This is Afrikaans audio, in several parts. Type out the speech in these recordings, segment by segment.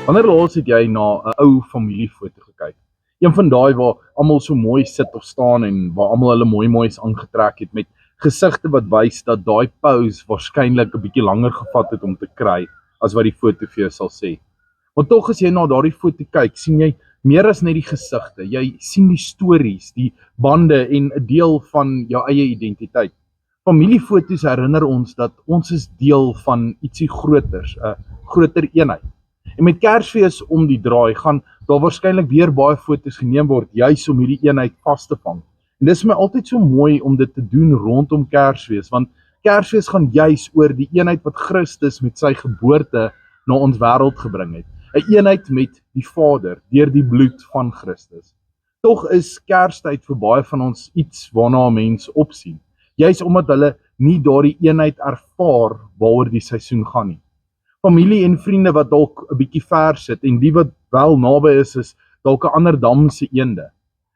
Wanneer laas het jy na 'n ou familiefoto gekyk? Een van daai waar almal so mooi sit of staan en waar almal hulle moois aangetrek het met gesigte wat wys dat daai pose waarskynlik 'n bietjie langer gevat het om te kry as wat die foto vir jou sal sê. Maar tog as jy na daardie foto kyk, sien jy meer as net die gesigte. Jy sien die stories, die bande en 'n deel van jou eie identiteit. Familiefoto's herinner ons dat ons is deel van ietsie groters, 'n groter eenheid. En met Kersfees om die draai gaan daar waarskynlik weer baie foto's geneem word juis om hierdie eenheid vas te vang. En dis my altyd so mooi om dit te doen rondom Kersfees, want Kersfees gaan juis oor die eenheid wat Christus met sy geboorte na ons wêreld gebring het. 'n Eenheid met die Vader deur die bloed van Christus. Tog is Kerstyd vir baie van ons iets waarna 'n mens opsien, juis omdat hulle nie daardie eenheid ervaar waaroor die seisoen gaan nie. Familie en vriende wat dalk 'n bietjie ver sit en die wat wel naby is dalk 'n ander damse eende.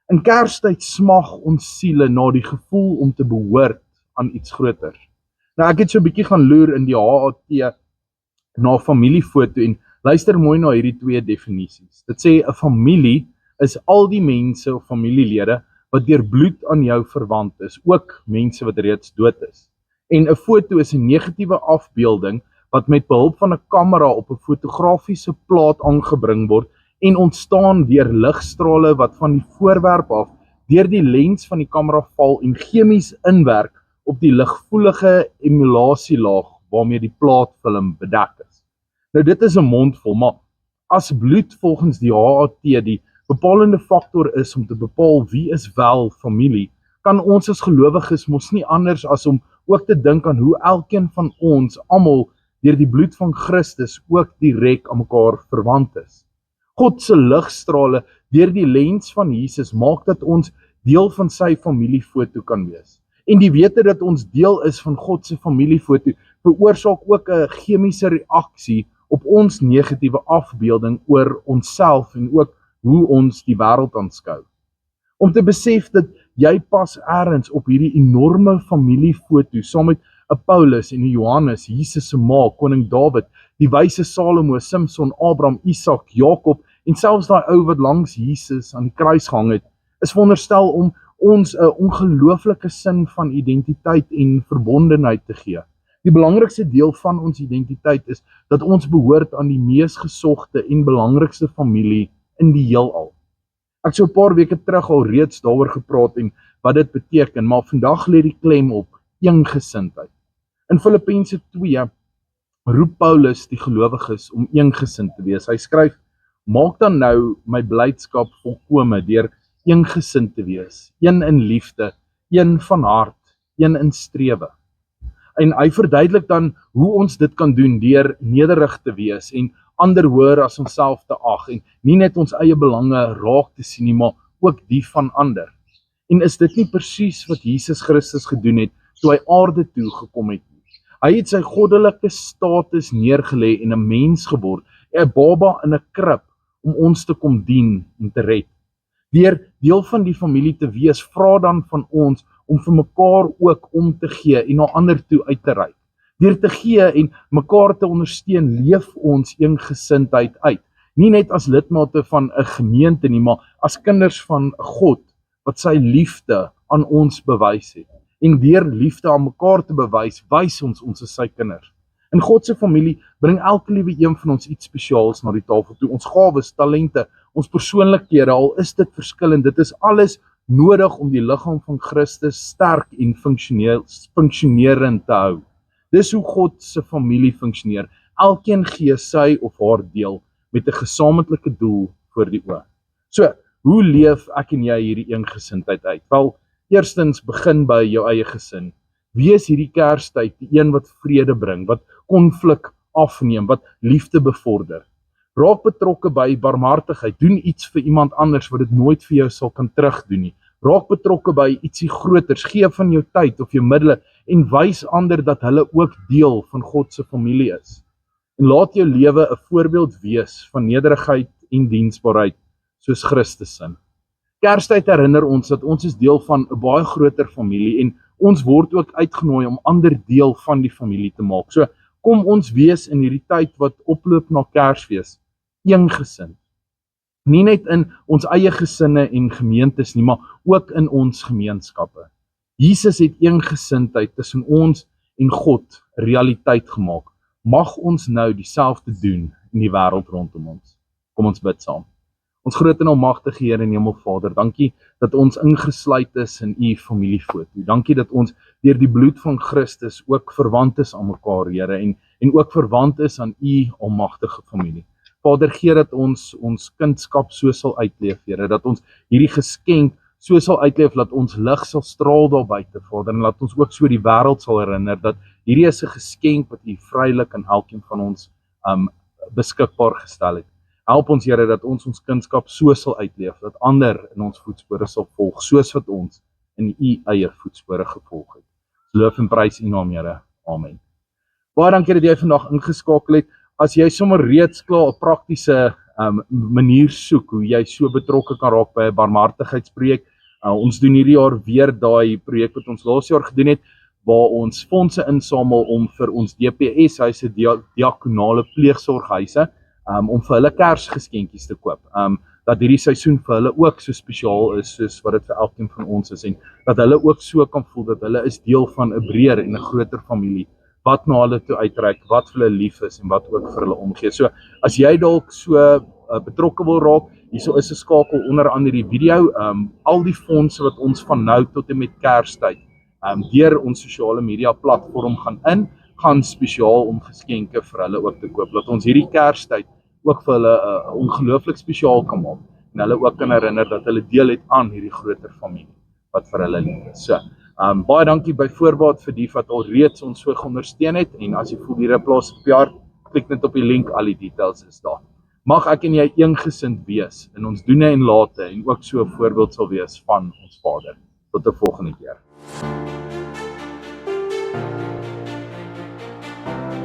In Kerstyd smag ons siele na die gevoel om te behoort aan iets groter. Nou ek het so 'n bietjie gaan loer in die HAT na familiefoto en luister mooi na hierdie twee definisies. Dit sê 'n familie is al die mense of familielede wat deur bloed aan jou verwant is, ook mense wat reeds dood is. En 'n foto is 'n negatiewe afbeelding wat met behulp van 'n kamera op 'n fotografiese plaat aangebring word en ontstaan deur ligstrale wat van die voorwerp af deur die lens van die kamera val en chemies inwerk op die liggevoelige emulasielaag waarmee die plaatfilm bedek is. Nou dit is 'n mondvol, maar as bloed volgens die HAT die bepalende faktor is om te bepaal wie is wel familie, kan ons as gelowiges mos nie anders as om ook te dink aan hoe elkeen van ons almal deur die bloed van Christus ook direk aan mekaar verwant is. God se ligstrale deur die lens van Jesus maak dat ons deel van sy familiefoto kan wees. En die wete dat ons deel is van God se familiefoto veroorsaak ook 'n chemiese reaksie op ons negatiewe afbeelding oor onsself en ook hoe ons die wêreld aanskou. Om te besef dat jy pas ergens op hierdie enorme familiefoto saam met 'n Paulus en 'n Johannes, Jesus se ma, koning Dawid, die wyse Salomo, Samson, Abraham, Isak, Jakob en selfs daai ou wat langs Jesus aan die kruis gehang het, is veronderstel om ons 'n ongelooflike sin van identiteit en verbondenheid te gee. Die belangrikste deel van ons identiteit is dat ons behoort aan die mees gesogte en belangrikste familie in die heelal. Ek so 'n paar weke terug al reeds daaroor gepraat en wat dit beteken, maar vandag lê die klem op eengesindheid. In Filippense 2 roep Paulus die gelowiges om eengesind te wees. Hy skryf: "Maak dan nou my blydskap volkome deur eengesind te wees, een in liefde, een van hart, een in strewe." En hy verduidelik dan hoe ons dit kan doen deur nederig te wees en ander hoër as onsself te ag en nie net ons eie belange raak te sien nie, maar ook die van ander. En is dit nie presies wat Jesus Christus gedoen het toe hy aarde toe gekom het nie? Hy het sy goddelike status neergelê en 'n mens geword, 'n baba in 'n krib om ons te kom dien en te red. Deur deel van die familie te wees, vra dan van ons om vir mekaar ook om te gee en na ander toe uit te reik. Deur te gee en mekaar te ondersteun, leef ons eengesindheid uit. Nie net as lidmate van 'n gemeente nie, maar as kinders van God wat sy liefde aan ons bewys het. En deur liefde aan mekaar te bewys, wys ons is sy kinders. In God se familie bring elke liewe een van ons iets spesiaals na die tafel toe. Ons gawes, talente, ons persoonlikhede, al is dit verskillend, dit is alles nodig om die liggaam van Christus sterk en funksionerend te hou. Dis hoe God se familie funksioneer. Elkeen gee sy of haar deel met 'n gesamentlike doel voor die oë. So, hoe leef ek en jy hierdie eengesindheid uit? Wel, eerstens begin by jou eie gesin. Wees hierdie Kerstyd die een wat vrede bring, wat konflik afneem, wat liefde bevorder. Raak betrokke by barmhartigheid, doen iets vir iemand anders wat dit nooit vir jou sal kan terugdoen nie. Raak betrokke by ietsie groters, gee van jou tyd of jou middele en wys ander dat hulle ook deel van God se familie is. En laat jou lewe 'n voorbeeld wees van nederigheid en diensbaarheid soos Christus se. Kerstyd herinner ons dat ons is deel van 'n baie groter familie en ons word ook uitgenooi om ander deel van die familie te maak. So kom ons wees in hierdie tyd wat oploop na Kersfees eengesind. Nie net in ons eie gesinne en gemeentes nie, maar ook in ons gemeenskappe. Jesus het eengesindheid tussen ons en God realiteit gemaak. Mag ons nou dieselfde doen in die wêreld rondom ons. Kom ons bid saam. Ons groot en almagtige Here en Hemelvader, dankie dat ons ingesluit is in U familiefoto. Dankie dat ons deur die bloed van Christus ook verwant is aan mekaar, Here, en ook verwant is aan U almagtige familie. Vader, gee dat ons kindskap so sal uitleef, Here, dat ons hierdie geskenk so sal uitleef, dat ons lig sal straal daar buite, Vader, en dat ons ook so die wêreld sal herinner, dat hierdie is 'n geskenk wat U vrylik aan elkeen van ons beskikbaar gestel het. Help ons, Here, dat ons kindskap so sal uitleef, dat ander in ons voetspore sal volg, soos wat ons in U eie voetspore gevolg het. Loof en prys U naam, Here. Amen. Baie dankie dat jy vandag ingeskakel het. As jy sommer reeds klaar 'n praktiese manier soek hoe jy so betrokke kan raak by 'n barmhartigheidsprojek, ons doen hierdie jaar weer daai projek wat ons laas jaar gedoen het, waar ons fondse insamel om vir ons DPS-huise, diakonale pleegsorghuise, om vir hulle Kersgeskenkies te koop. Dat hierdie seisoen vir hulle ook so spesiaal is, soos wat dit vir elkeen van ons is, en dat hulle ook so kan voel dat hulle is deel van 'n breër en 'n groter familie, wat na hulle toe uitreik, wat vir hulle lief is en wat ook vir hulle omgee. So, as jy dalk so betrokke wil raak, hierso is 'n skakel onder andere die video, al die fondse wat ons van nou tot en met Kerstyd, deur ons sosiale media platform gaan spesiaal om geskenke vir hulle ook te koop, dat ons hierdie Kerstyd ook vir hulle ongelooflik spesiaal kan maak, en hulle ook kan herinner dat hulle deel het aan hierdie groter familie, wat vir hulle lief is. So, baie dankie by voorbaat vir die wat al reeds ons so geondersteun het, en as jy voel hierdie plaas op jou hart, klik net op die link, al die details is daar. Mag ek en jy eengesind wees in ons doene en late, en ook so 'n voorbeeld sal wees van ons Vader. Tot 'n volgende keer.